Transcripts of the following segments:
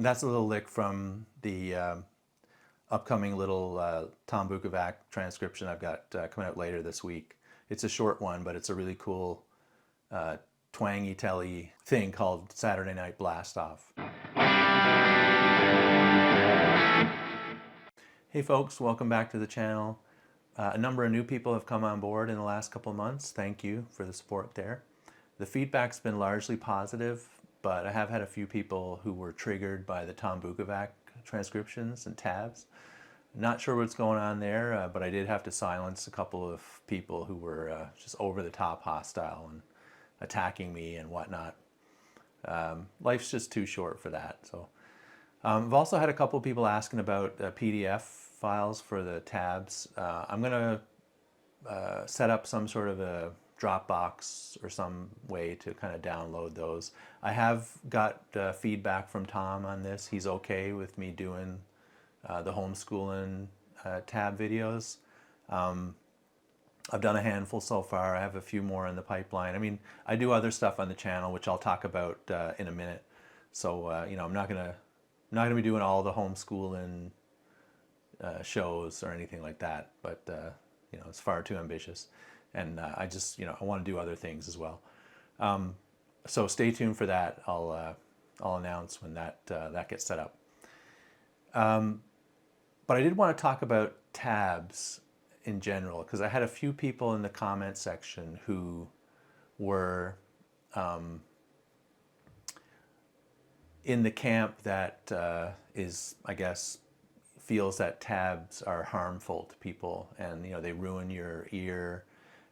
That's a little lick from the upcoming little Tom Bukovac transcription I've got coming out later this week. It's a short one, but it's a really cool twangy telly thing called Saturday Night Blast Off. Hey folks, welcome back to the channel. A number of new people have come on board in the last couple of months. Thank you for the support there. The feedback's been largely positive, but I have had a few people who were triggered by the Tom Bukovac transcriptions and tabs. Not sure what's going on there, but I did have to silence a couple of people who were just over the top hostile and attacking me and whatnot. Life's just too short for that. So I've also had a couple of people asking about PDF files for the tabs. I'm going to set up some sort of a Dropbox or some way to kind of download those. I have got feedback from Tom on this. He's okay with me doing the homeschooling tab videos. I've done a handful so far. I have a few more in the pipeline. I mean, I do other stuff on the channel, which I'll talk about in a minute. So you know, I'm not gonna be doing all the homeschooling shows or anything like that. But you know, it's far too ambitious, and I just I want to do other things as well. So stay tuned for that. I'll announce when that gets set up. But I did want to talk about tabs in general, because I had a few people in the comment section who were in the camp that is, I guess, feels that tabs are harmful to people, and they ruin your ear,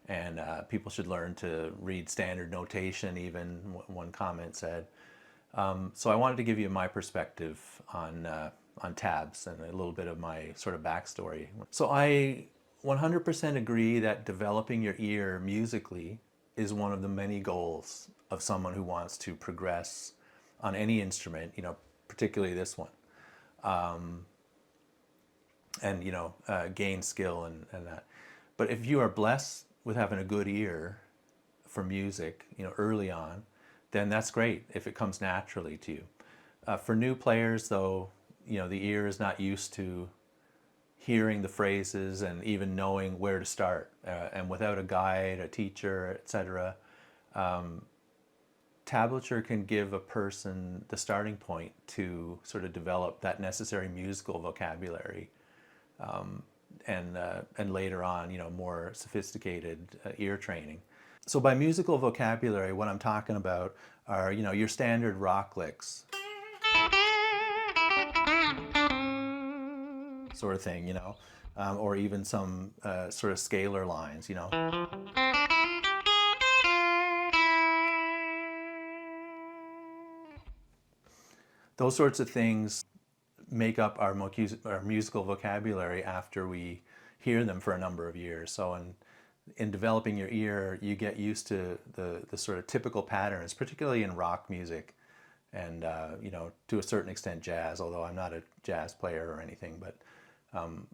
and people should learn to read standard notation, even one comment said. So I wanted to give you my perspective on tabs and a little bit of my sort of backstory. So I 100% agree that developing your ear musically is one of the many goals of someone who wants to progress on any instrument, particularly this one, and gain skill and that. But if you are blessed with having a good ear for music, early on, then that's great if it comes naturally to you. For new players, though, the ear is not used to hearing the phrases and even knowing where to start. And without a guide, a teacher, etc., tablature can give a person the starting point to sort of develop that necessary musical vocabulary, and later on, more sophisticated ear training. So by musical vocabulary, what I'm talking about are, your standard rock licks, sort of thing, or even some sort of scalar lines, Those sorts of things make up our musical vocabulary after we hear them for a number of years. So in developing your ear, you get used to the sort of typical patterns, particularly in rock music, and to a certain extent jazz, although I'm not a jazz player or anything, but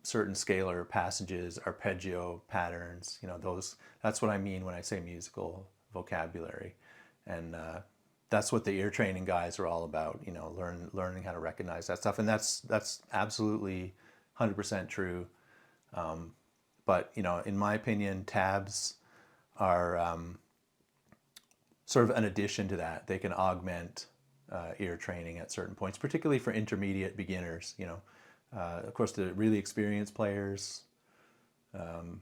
certain scalar passages, arpeggio patterns, that's what I mean when I say musical vocabulary. And that's what the ear training guys are all about, learning how to recognize that stuff. And that's absolutely 100% true. But, in my opinion, tabs are sort of an addition to that. They can augment ear training at certain points, particularly for intermediate beginners, Of course, the really experienced players, they'll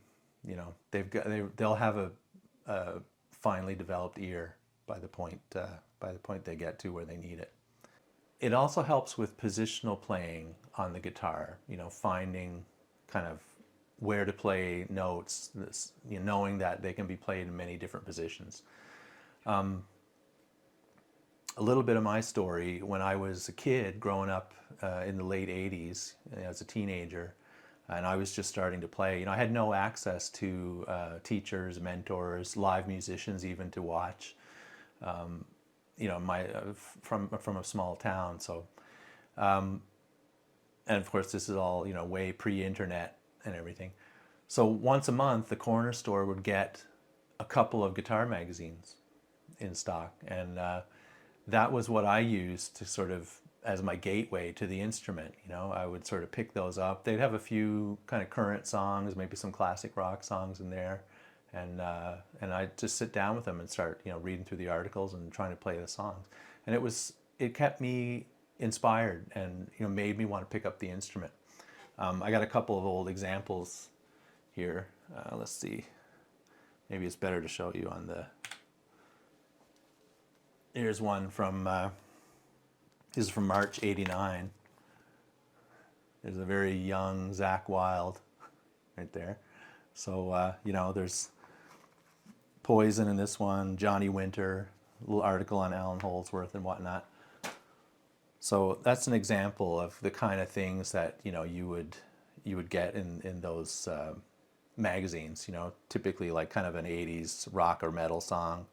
have a finely developed ear by the point they get to where they need it. It also helps with positional playing on the guitar. Finding kind of where to play notes, knowing that they can be played in many different positions. A little bit of my story: when I was a kid growing up in the late 80s as a teenager, and I was just starting to play, I had no access to teachers, mentors, live musicians even to watch. From a small town, so and of course this is all way pre-internet and everything. So once a month the corner store would get a couple of guitar magazines in stock, and that was what I used to sort of as my gateway to the instrument. You know, I would sort of pick those up. They'd have a few kind of current songs, maybe some classic rock songs in there, and I'd just sit down with them and start, you know, reading through the articles and trying to play the songs. And it kept me inspired and, you know, made me want to pick up the instrument. I got a couple of old examples here. Let's see. Maybe it's better to show you on the. Here's one from. This is from March '89. There's a very young Zakk Wylde right there. So, you know, there's Poison in this one, Johnny Winter, a little article on Alan Holdsworth and whatnot. So that's an example of the kind of things that, you know, you would get in those magazines, you know, typically like kind of an 80s rock or metal song,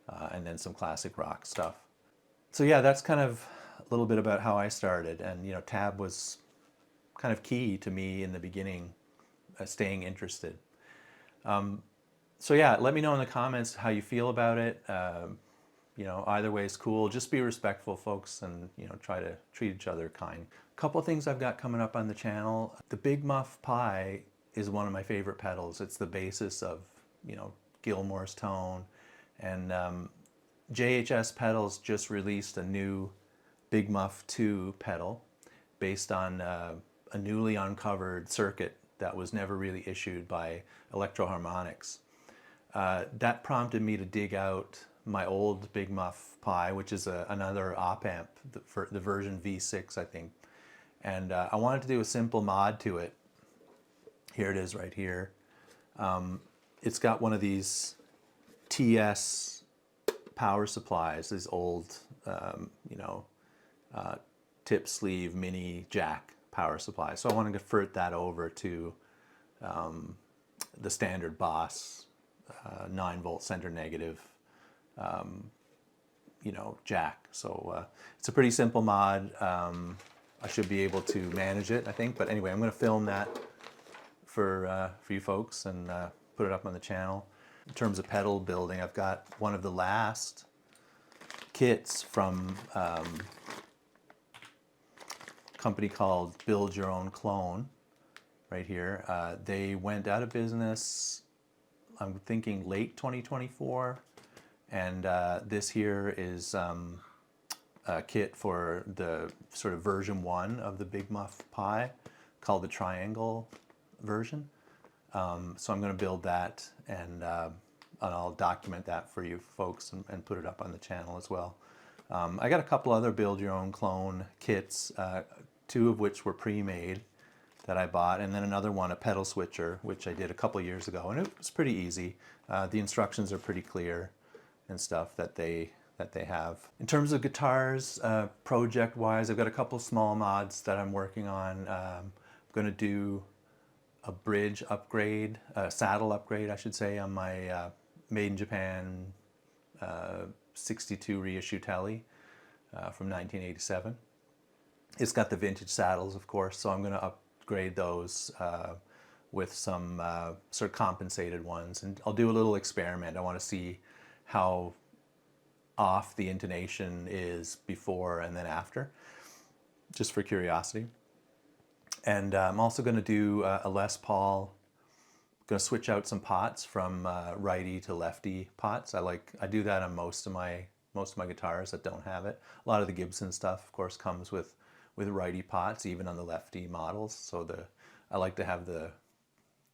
and then some classic rock stuff. So yeah, that's kind of a little bit about how I started, and, you know, tab was kind of key to me in the beginning, staying interested. So yeah, let me know in the comments how you feel about it. You know, either way is cool. Just be respectful, folks, and, you know, try to treat each other kind. A couple of things I've got coming up on the channel. The Big Muff Pi is one of my favorite pedals. It's the basis of, you know, Gilmour's tone, and JHS Pedals just released a new Big Muff 2 pedal based on a newly uncovered circuit that was never really issued by Electro-Harmonix. That prompted me to dig out my old Big Muff Pi, which is another op-amp, the version V6, I think. And I wanted to do a simple mod to it. Here it is right here. It's got one of these TS power supplies, these old, you know, tip sleeve mini jack power supply. So I want to convert that over to the standard Boss 9-volt center negative, you know, jack. So it's a pretty simple mod. I should be able to manage it, I think. But anyway, I'm going to film that for you folks and put it up on the channel. In terms of pedal building, I've got one of the last kits from a company called Build Your Own Clone right here. They went out of business, I'm thinking late 2024, and this here is a kit for the sort of version 1 of the Big Muff Pi called the Triangle version. So I'm going to build that, and I'll document that for you folks and put it up on the channel as well. I got a couple other Build Your Own Clone kits, 2 of which were pre-made that I bought, and then another one, a pedal switcher, which I did a couple years ago, and it was pretty easy. The instructions are pretty clear and stuff that they have. In terms of guitars, project-wise, I've got a couple small mods that I'm working on. I'm going to do a bridge upgrade, a saddle upgrade, I should say, on my Made in Japan 62 reissue Tele from 1987. It's got the vintage saddles, of course, so I'm going to upgrade those with some sort of compensated ones, and I'll do a little experiment. I want to see how off the intonation is before and then after, just for curiosity. And I'm also going to do a Les Paul. I'm going to switch out some pots from righty to lefty pots. I do that on most of my guitars that don't have it. A lot of the Gibson stuff, of course, comes with righty pots, even on the lefty models. So I like to have the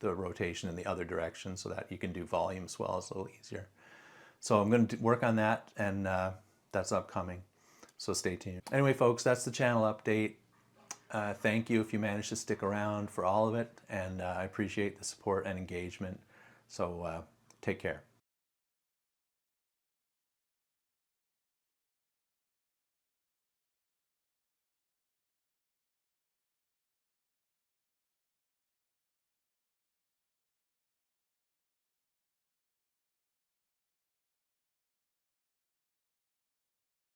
rotation in the other direction so that you can do volume swells a little easier. So I'm going to work on that, and that's upcoming. So stay tuned. Anyway, folks, that's the channel update. Thank you if you managed to stick around for all of it, and I appreciate the support and engagement. So take care.